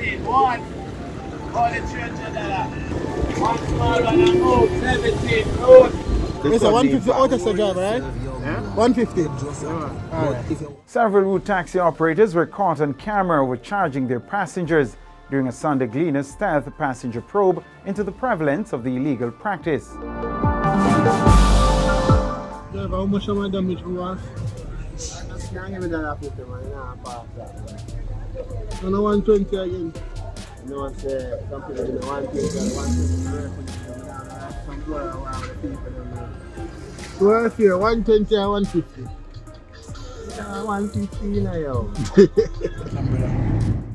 17. One. All the $300. One small one and move. 17. Good. It's a 150 auto job, right? Yeah? 150. Several route taxi operators were caught on camera overcharging their passengers during a Sunday Gleaner stealth passenger probe into the prevalence of the illegal practice. How much am I damage for us? Can't give me that $50, man. And 120 again. No one say something like 120 and 150. Some boy around the people. Well, here, 120 and 150. 150 now.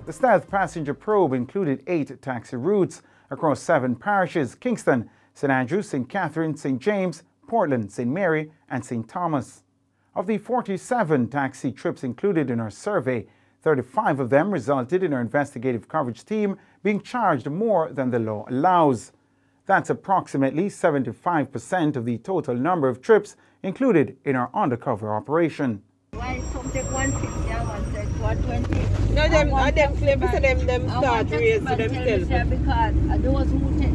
The stealth passenger probe included 8 taxi routes across 7 parishes: Kingston, St. Andrews, St. Catherine, St. James, Portland, St. Mary, and St. Thomas. Of the 47 taxi trips included in our survey, 35 of them resulted in our investigative coverage team being charged more than the law allows. That's approximately 75% of the total number of trips included in our undercover operation. Why some take 150 and one take 120? No, them claim so them start raising themselves. Because those who take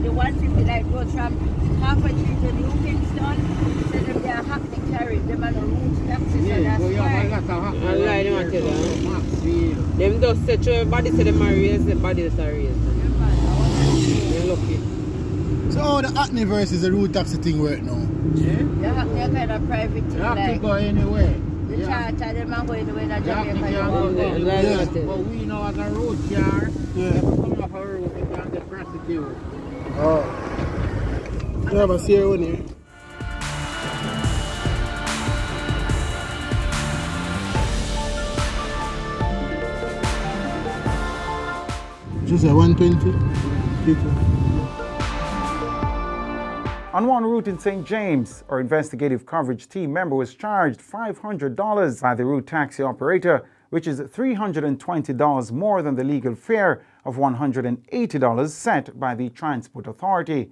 the 150 like goes from half a tree to New Kingston, so them they are happy to carry them on the route taxi, so that's why. Wallahi, they want to tell them. Them just say to everybody say them are raised, the bodies are raised. They're lucky. So how the Hackney versus the route taxi thing work now? Yeah? The Hackney are kind of private thing, You have like to go anywhere. the charter, them are going away in You Jamaica. have to go. But we know as a road car, Yeah. if we come off a road, we can get prosecuted. Oh. You have a serious one here. Just a 120 people. On one route in St. James, our investigative coverage team member was charged $500 by the route taxi operator, which is $320 more than the legal fare of $180 set by the Transport Authority.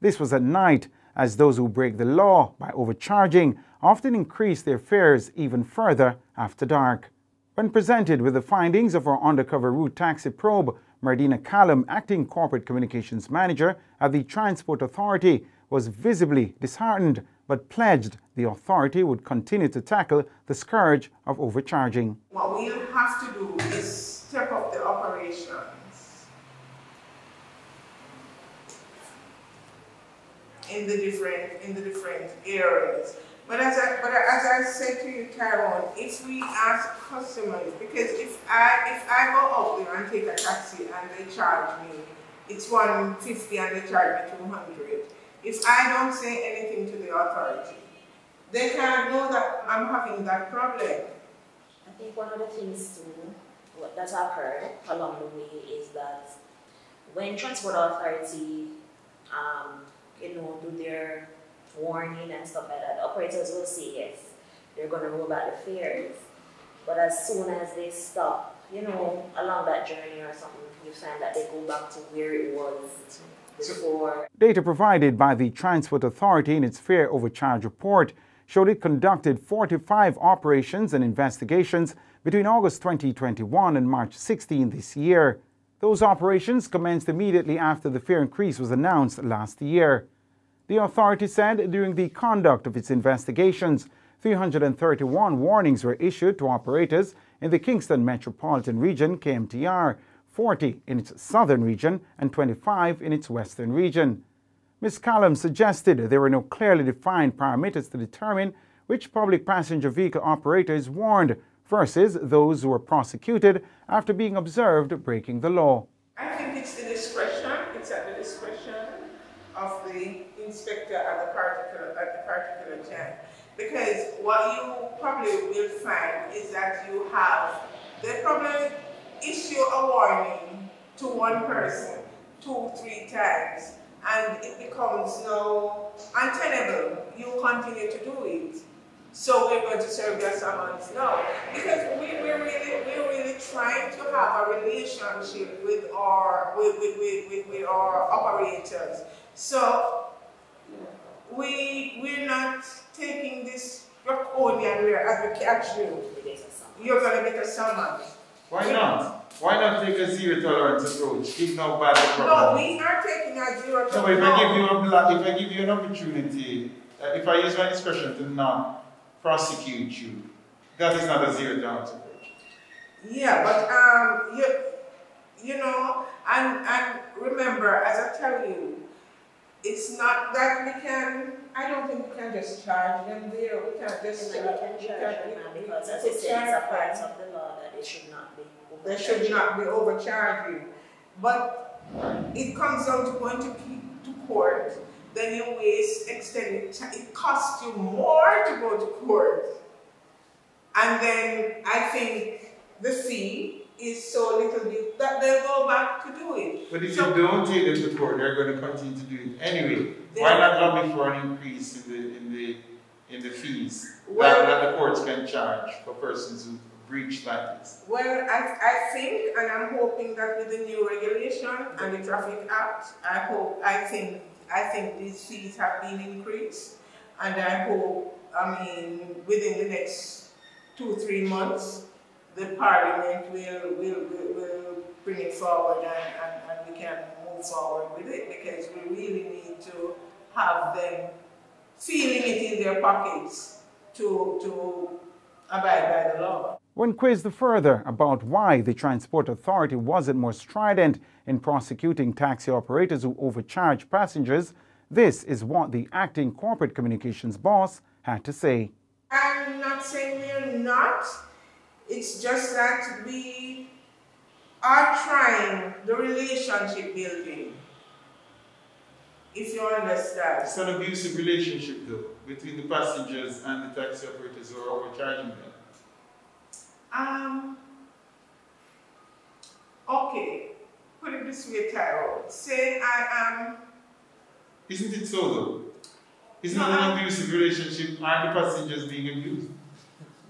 This was at night, as those who break the law by overcharging often increase their fares even further after dark. When presented with the findings of our undercover route taxi probe, Mardina Callum, acting corporate communications manager at the Transport Authority, was visibly disheartened but pledged the authority would continue to tackle the scourge of overcharging. What we'll have to do is step up the operations in the different areas. But as I said to you, Tyrone, if we ask customers, because if I go out there and take a taxi and they charge me, it's $150 and they charge me $200. If I don't say anything to the authority, they can't know that I'm having that problem. I think one of the things too that I've heard along the way is that when Transport Authority, do their warning and stuff like that, the operators will say yes, they're going to roll back the fares. But as soon as they stop, along that journey or something, you find that they go back to where it was before. Data provided by the Transport Authority in its fare overcharge report showed it conducted 45 operations and investigations between August 2021 and March 16 this year. Those operations commenced immediately after the fare increase was announced last year. The authority said during the conduct of its investigations, 331 warnings were issued to operators in the Kingston Metropolitan Region, KMTR, 40 in its southern region and 25 in its western region. Ms. Callum suggested there were no clearly defined parameters to determine which public passenger vehicle operator is warned versus those who were prosecuted after being observed breaking the law. I think it's the discretion, it's at the discretion of the inspector at the particular time. Because what you probably will find is that they probably issue a warning to one person 2-3 times, and it becomes now untenable. You continue to do it. So we're going to serve your summons now. Because we're really trying to have a relationship with our operators. So we're not taking this draconian where as we catch you, you're going to get a summons. Why not? Why not take a zero tolerance approach? Give no bad approach. No, we are taking a zero tolerance. So if I give you an opportunity, if I use my discretion to not prosecute you, that is not a zero tolerance approach. Yeah, but you know, and remember, as I tell you, it's not that we can. I don't think we can just charge them there. We can't just charge them because, as I said, it's a part of the law that they should not be. They should not be overcharging. But it comes down to going to court, then you waste extended time. It costs you more to go to court. And then I think the fee is so little bit that they'll go back to do it. But if you don't take them to court, they're going to continue to do it anyway. Why not lobby for an increase in the fees that the courts can charge for persons who breach like this? Well, I think, and I'm hoping that with the new regulation and the Traffic Act, I think these fees have been increased, and I hope, within the next 2-3 months, the Parliament will bring it forward and we can move forward with it, because we really need to have them feeling it in their pockets to abide by the law. When quizzed further about why the Transport Authority wasn't more strident in prosecuting taxi operators who overcharge passengers, this is what the acting corporate communications boss had to say. I'm not saying we're not. It's just that we are trying the relationship building, if you understand. It's an abusive relationship, though, between the passengers and the taxi operators who are overcharging them. Okay, put it this way, Tyrone. Say I am... Isn't it so, though? Isn't it an abusive relationship? Aren't the passengers being abused?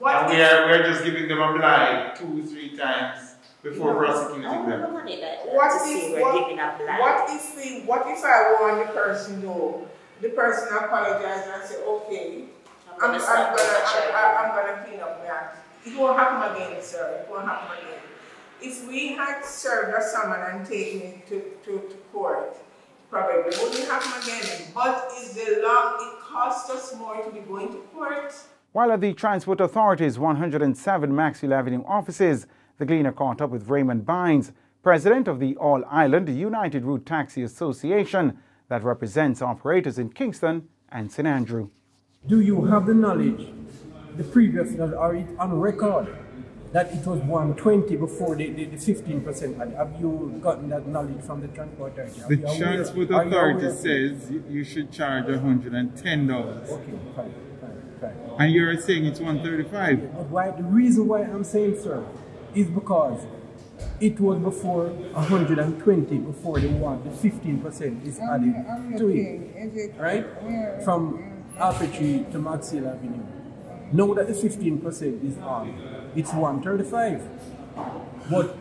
And we are just giving them a blind 2-3 times before prosecuting them. What if I warn the person though? The person apologizes and say, okay, I'm gonna clean up my act. It won't happen again, sir. It won't happen again. If we had served a summon and taken it to court, probably wouldn't happen again. But is the law, it costs us more to be going to court. While at the Transport Authority's 107 Maxwell Avenue offices, the Gleaner caught up with Raymond Bynes, president of the All-Island United Route Taxi Association that represents operators in Kingston and St. Andrew. Do you have the knowledge, the previous knowledge, or it on record, that it was 120 before the 15%? Have you gotten that knowledge from the Transport Authority? The Transport Authority says you should charge $110. Okay, fine. And you're saying it's 135. But why? The reason why I'm saying, sir, is because it was before 120, before the 15% is added to it, right? From Alpha-Tree to Maxwell Avenue. Now that the 15% is on, it's 135. But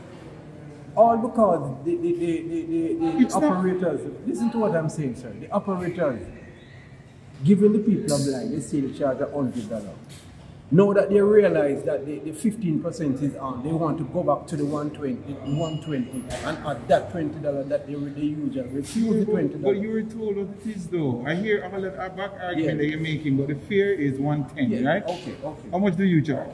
all because the operators, listen to what I'm saying, sir, the operators, giving the people a blind, they still charge $100. Now that they realize that the 15% is on, they want to go back to the 120 and add that $20 that they usually refuse the $20. But you were told what it is, though. I hear all that back argument that you're making, but the fare is 110, right? Okay. How much do you charge?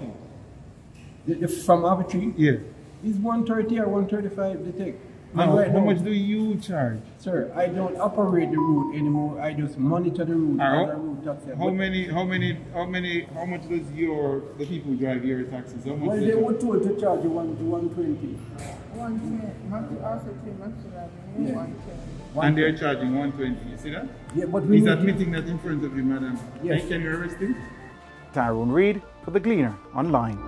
Okay. From Alpha-Tree? Yeah. Is 130 or 135 they take? How much do you charge? Sir, I don't operate the route anymore. I just monitor the route. How much does the people who drive your taxis? How much well, they were told to charge you 120. 110. And they're charging 120. You see that? Yeah, but he's admitting that in front of you, madam. Yes. Can you arrest him? Tyrone Reid for the Gleaner Online.